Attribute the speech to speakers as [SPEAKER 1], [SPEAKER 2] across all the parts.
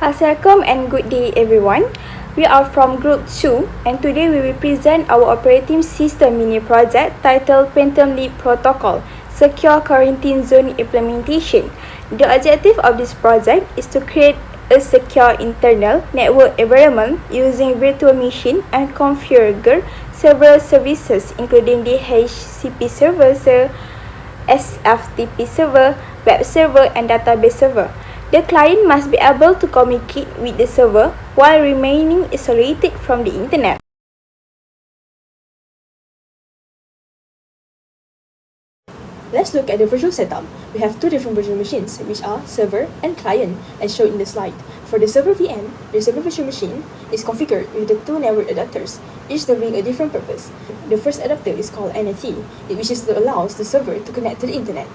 [SPEAKER 1] Assalamualaikum and good day everyone. We are from Group 2 and today we will present our operating system mini project titled Quantum Leap Protocol Secure Quarantine Zone Implementation. The objective of this project is to create a secure internal network environment using virtual machine and configure several services including DHCP Server, SFTP Server, web server and database server. The client must be able to communicate with the server while remaining isolated from the internet.
[SPEAKER 2] Let's look at the virtual setup. We have two different virtual machines, which are server and client, as shown in the slide. For the server VM, the server virtual machine is configured with the two network adapters, each serving a different purpose. The first adapter is called NAT, which allows the server to connect to the internet.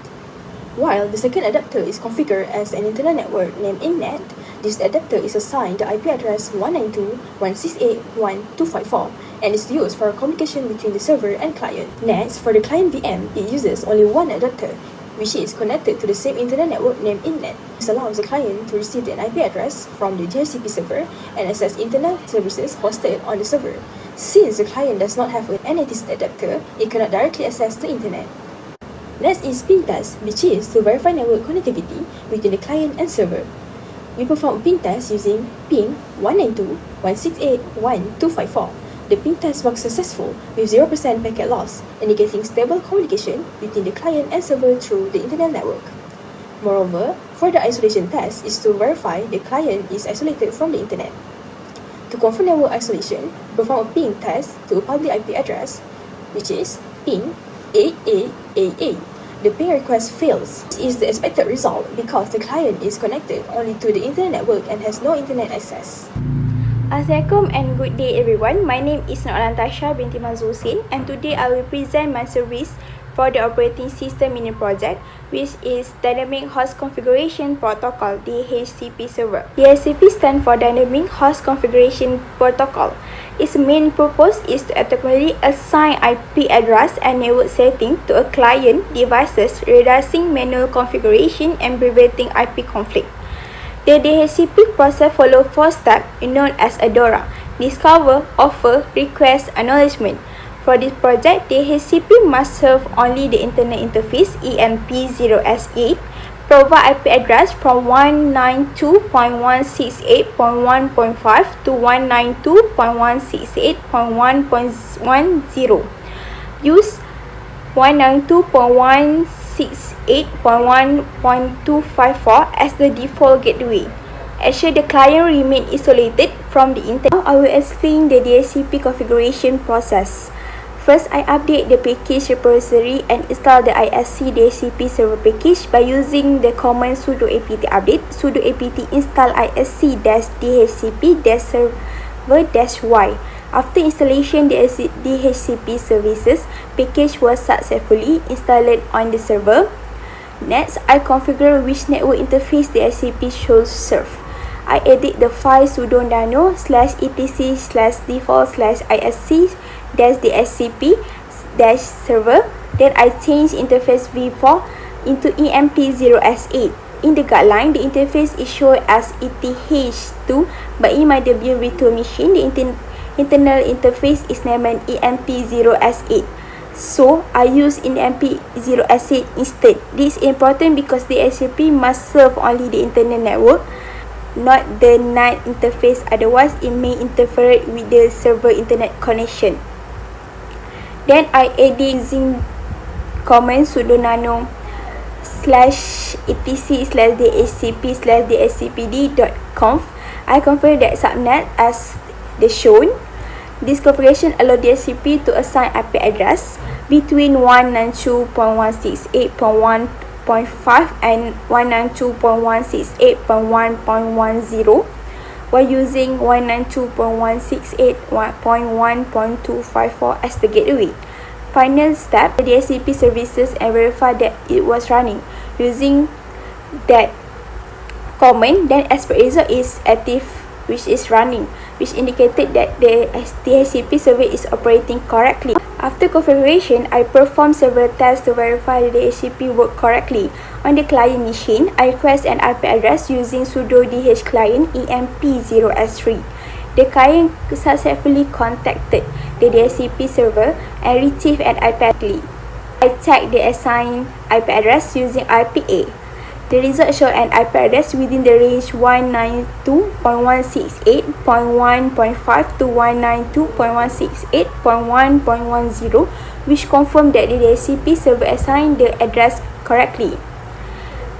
[SPEAKER 2] While the second adapter is configured as an internal network named INNET, this adapter is assigned the IP address 192.168.1.254 and is used for communication between the server and client. Next, for the client VM, it uses only one adapter, which is connected to the same internet network named INNET. This allows the client to receive an IP address from the DHCP server and access internet services hosted on the server. Since the client does not have an NAT adapter, it cannot directly access the internet. Next is ping test, which is to verify network connectivity between the client and server. We perform ping test using ping 192.168.1.254. The ping test was successful with 0% packet loss, indicating stable communication between the client and server through the internet network. Moreover, for the isolation test is to verify the client is isolated from the internet. To confirm network isolation, perform a ping test to a public IP address, which is ping 8888. The ping request fails. This is the expected result because the client is connected only to the internet network and has no internet access.
[SPEAKER 1] Assalamualaikum and good day everyone. My name is Natasha Binti Manzour and today I will present my service for the operating system mini project, which is Dynamic Host Configuration Protocol DHCP Server. DHCP stands for Dynamic Host Configuration Protocol. Its main purpose is to automatically assign IP address and network setting to a client devices, reducing manual configuration and preventing IP conflict. The DHCP process follows 4 steps known as ADORA: discover, offer, request, acknowledgement. For this project, DHCP must serve only the Internet Interface EMP0S8, provide IP address from 192.168.1.5 to 192.168.1.10. Use 192.168.1.254 as the default gateway. Ensure the client remain isolated from the internet. Now I will explain the DHCP configuration process. First, I update the package repository and install the ISC DHCP server package by using the command sudo apt update, sudo apt install isc-dhcp-server-y. After installation, the DHCP services package was successfully installed on the server. Next, I configure which network interface the DHCP should serve. I edit the file sudo nano /etc/isc-DHCP-server. Then I change interface v4 into EMP0S8. In the guideline, the interface is shown as ETH2, but in my debut virtual machine, the internal interface is named EMP0S8. So, I use EMP0S8 instead. This is important because the DHCP must serve only the internet network, not the NAT interface, otherwise it may interfere with the server internet connection. Then I edit using command sudo nano /etc/dhcp/dhcpd.conf. I configure that subnet as the shown. This configuration allows DHCP to assign IP address between 192.168.1.5 and 192.168.1.10 while using 192.168.1.254 as the gateway. Final step, the DHCP services and verify that it was running using that command. Then as per result is active, which is running, which indicated that the DHCP server is operating correctly. After configuration, I perform several tests to verify the DHCP work correctly. On the client machine, I request an IP address using sudo dhclient emp0s3. The client successfully contacted the DHCP server and retrieved an IP address. I tagged the assigned IP address using IPA. The result showed an IP address within the range 192.168.1.5 to 192.168.1.10, which confirmed that the DHCP server assigned the address correctly.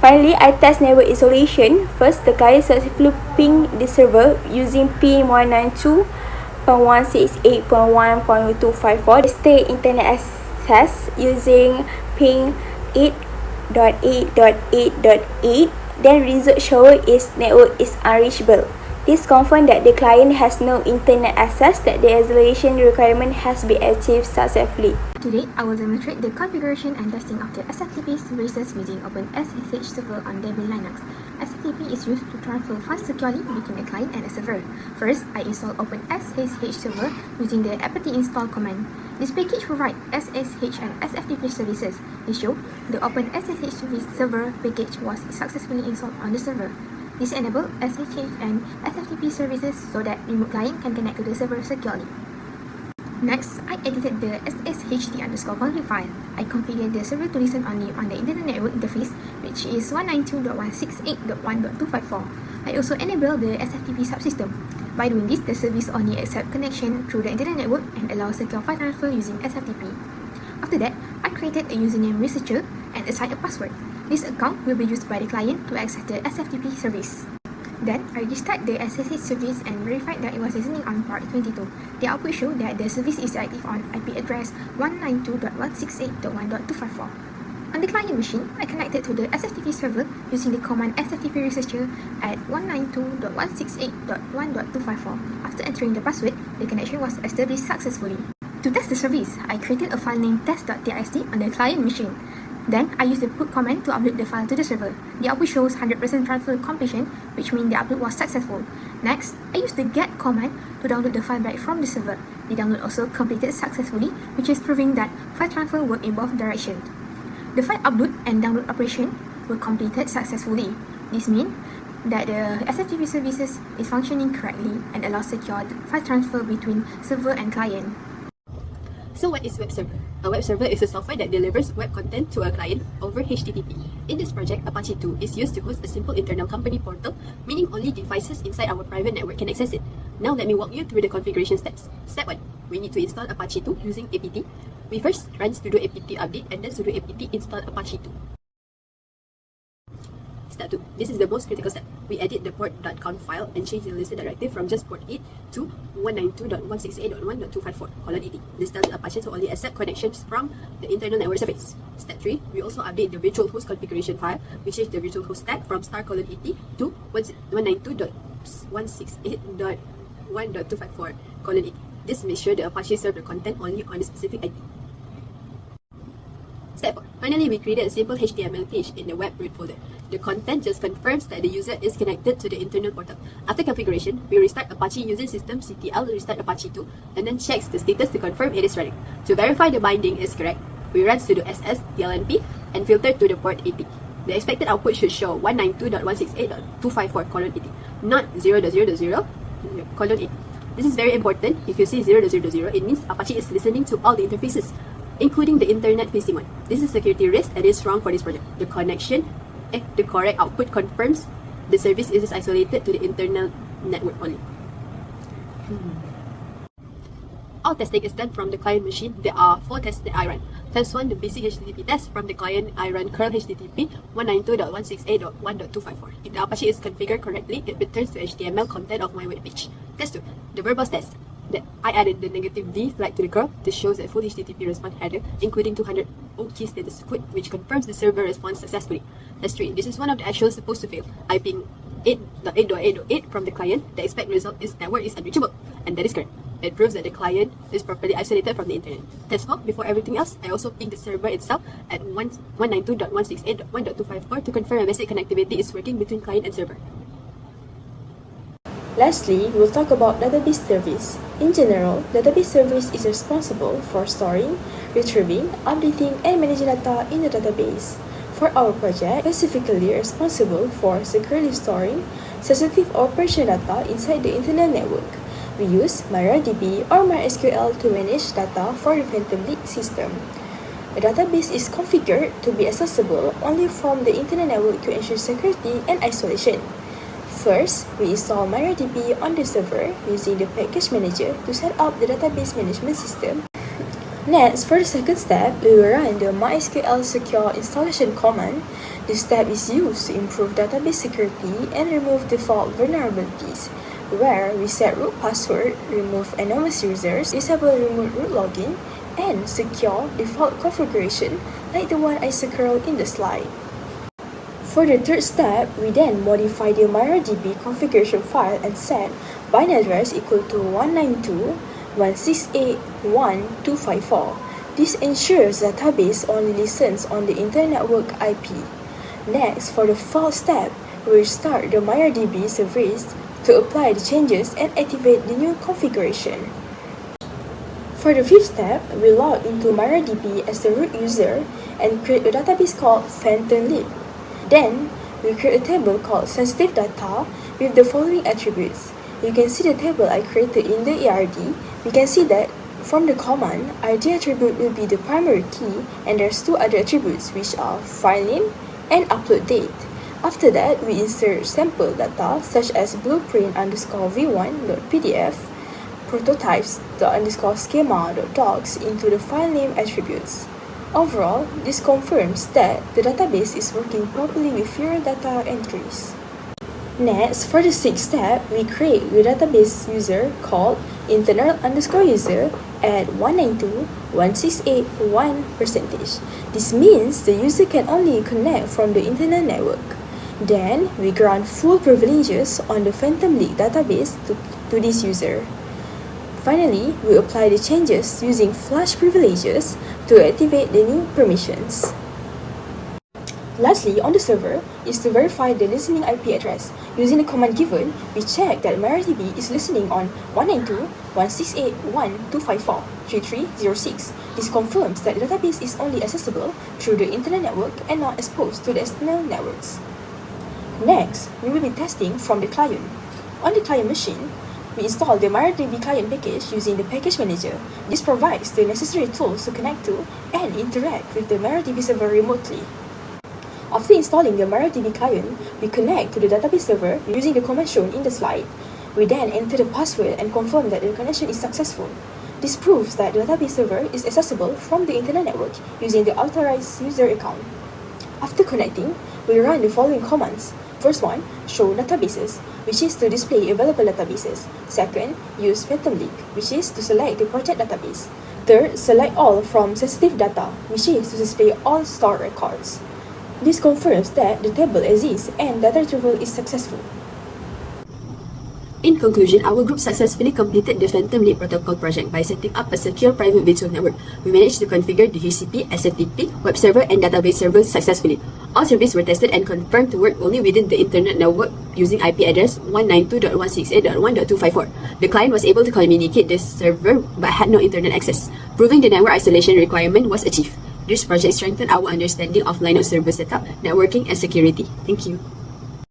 [SPEAKER 1] Finally, I test network isolation. First, the client successfully pinged the server using pin 192.168.1.254. The state internet access using ping 8.8.8.8. Then result show is network is unreachable. This confirms that the client has no internet access, that the isolation requirement has been achieved successfully.
[SPEAKER 3] Today, I will demonstrate the configuration and testing of the SFTP services using OpenSSH server on Debian Linux. SFTP is used to transfer files securely between a client and a server. First, I install OpenSSH server using the apt install command. This package provides SSH and SFTP services. They show the OpenSSH server package was successfully installed on the server. This enables SSH and SFTP services so that remote client can connect to the server securely. Next, I edited the sshd_config file. I configured the server to listen only on the internet network interface, which is 192.168.1.254. I also enabled the SFTP subsystem. By doing this, the service only accepts connection through the internet network and allows secure file transfer using SFTP. After that, I created a username researcher and assigned a password. This account will be used by the client to access the SFTP service. Then, I restarted the SSH service and verified that it was listening on port 22. The output showed that the service is active on IP address 192.168.1.254. On the client machine, I connected to the SFTP server using the command SFTP researcher at 192.168.1.254. After entering the password, the connection was established successfully. To test the service, I created a file named test.txt on the client machine. Then, I used the put command to upload the file to the server. The output shows 100% transfer completion, which means the upload was successful. Next, I used the get command to download the file back from the server. The download also completed successfully, which is proving that file transfer worked in both directions. The file upload and download operation were completed successfully. This means that the SFTP services is functioning correctly and allows secure file transfer between server and client.
[SPEAKER 4] So what is web server? A web server is a software that delivers web content to a client over HTTP. In this project, Apache 2 is used to host a simple internal company portal, meaning only devices inside our private network can access it. Now let me walk you through the configuration steps. Step 1. We need to install Apache 2 using apt. We first run sudo apt update and then sudo apt install Apache 2. Step 2. This is the most critical step. We edit the port.conf file and change the listed directive from just port 8 to 192.168.1.254:80. This tells Apache to only accept connections from the internal network surface. Step 3. We also update the virtual host configuration file. We change the virtual host tag from *80 to 192.168.1.254:80. This makes sure the Apache serves the content only on the specific IP. Step 4. Finally, we created a simple HTML page in the web root folder. The content just confirms that the user is connected to the internal portal. After configuration, we restart Apache using systemctl restart Apache 2 and then checks the status to confirm it is running. To verify the binding is correct, we run sudo ss tlnp and filter to the port 80. The expected output should show 192.168.254:80, not 0.0.0:8. This is very important. If you see 0.0.0, it means Apache is listening to all the interfaces, including the internet-facing one. This is a security risk that is strong for this project. The correct output confirms the service is isolated to the internal network only. All testing is done from the client machine. There are 4 tests that I run. Test 1, the basic HTTP test. From the client, I run curl HTTP 192.168.1.254. If the Apache is configured correctly, it returns the HTML content of my web page. Test 2, the verbose test. That I added the -d flag to the curl. This shows a full HTTP response header, including 200 OK status code, which confirms the server response successfully. Test 3, this is one of the actuals supposed to fail. I ping 8.8.8.8 from the client. The expected result is network is unreachable, and that is correct. It proves that the client is properly isolated from the internet. Test 4, before everything else, I also ping the server itself at 192.168.1.254 to confirm a basic connectivity is working between client and server.
[SPEAKER 2] Lastly, we'll talk about database service. In general, database service is responsible for storing, retrieving, updating, and managing data in the database. For our project, specifically responsible for securely storing sensitive operation data inside the internet network, we use MariaDB or MySQL to manage data for the Phantom Leak system. A database is configured to be accessible only from the internet network to ensure security and isolation. First, we install MariaDB on the server using the package manager to set up the database management system. Next, for the second step, we will run the MySQL secure installation command. This step is used to improve database security and remove default vulnerabilities, where we set root password, remove anonymous users, disable remote root login, and secure default configuration like the one I circled in the slide. For the third step, we then modify the MariaDB configuration file and set bind address equal to 192.168.1.254. This ensures the database only listens on the internet network IP. Next, for the fourth step, we restart the MariaDB service to apply the changes and activate the new configuration. For the fifth step, we log into MariaDB as the root user and create a database called Phantom Leak. Then, we create a table called sensitive data with the following attributes. You can see the table I created in the ERD. We can see that from the command, ID attribute will be the primary key, and there's two other attributes which are file name and upload date. After that, we insert sample data such as blueprint_v1.pdf, prototypes.schema.docs into the file name attributes. Overall, this confirms that the database is working properly with fewer data entries. Next, for the sixth step, we create a database user called internal_user at 192.168.1%. This means the user can only connect from the internet network. Then, we grant full privileges on the Phantom Leak database to this user. Finally, we apply the changes using flash privileges to activate the new permissions. Lastly, on the server is to verify the listening IP address. Using the command given, we check that MariaDB is listening on 192.168.1.254.3306. This confirms that the database is only accessible through the internet network and not exposed to the external networks. Next, we will be testing from the client. On the client machine, we install the MariaDB client package using the package manager. This provides the necessary tools to connect to and interact with the MariaDB server remotely. After installing the MariaDB client, we connect to the database server using the command shown in the slide. We then enter the password and confirm that the connection is successful. This proves that the database server is accessible from the internet network using the authorized user account. After connecting, we run the following commands. First one, show databases, which is to display available databases. Second, use Phantom Leak, which is to select the project database. Third, select all from sensitive data, which is to display all stored records. This confirms that the table exists and data retrieval is successful.
[SPEAKER 4] In conclusion, our group successfully completed the Phantom Leak protocol project by setting up a secure private virtual network. We managed to configure the DHCP, SFTP, web server and database servers successfully. All services were tested and confirmed to work only within the internet network using IP address 192.168.1.254. The client was able to communicate the server but had no internet access, proving the network isolation requirement was achieved. This project strengthened our understanding of Linux server setup, networking and security. Thank you.